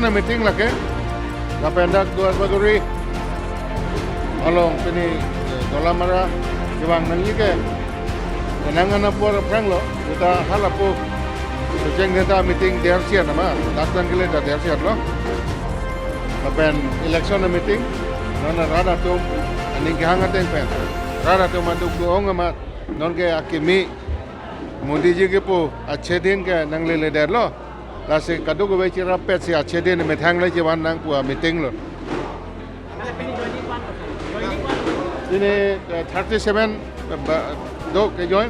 na meeting laki kapendak dua baguri along sini dolamara jawang nang ke nangan apor prang lo kita halapu sejeng kita meeting dersia nama datang kele da dersia lo kapen election meeting nana rada tum aning hangat teng pen rada tum manduk doong ama non ke akimi Modi जी के पो अच्छे दिन के नंगले ले दे लो लासे कदू को बेची रपेट से अच्छे दिन में थैंग ले जीवन नंग पुआ मीटिंग लो ini 37 do ke join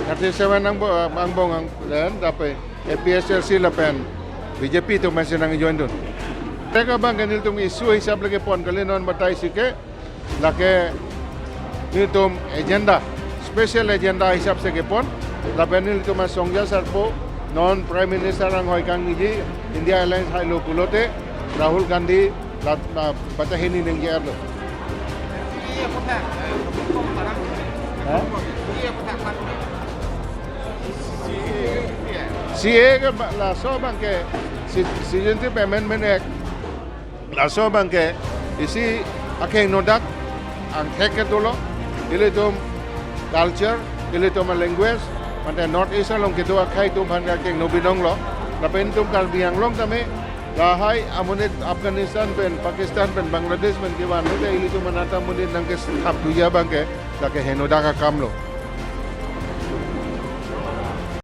37 nang bong ang dan dapat APSLC lapen BJP tu masih nang join dun mereka bang kanil tum isu hisab lagi pon kali non batai sike lake ni tum agenda special agenda hisab se ke pon lapenil itu mas songja sarpo non prime minister ang hoy kang niji India Alliance hai lo kulote Rahul Gandhi patahini ning ger lo CA ke la so bang ke Citizenship Amendment Act la so bang ke isi akeng nodak ang thek dolo ile tum culture ile tum language Mante North East long gitu akai tu bangga keng nobinong lo, lapen tu kal biang long tame, lahai amunit Afghanistan pen Pakistan pen Bangladesh pen kiwan itu ili tu manata munit nang kes hab duya bangke, lake henoda ka kam lo.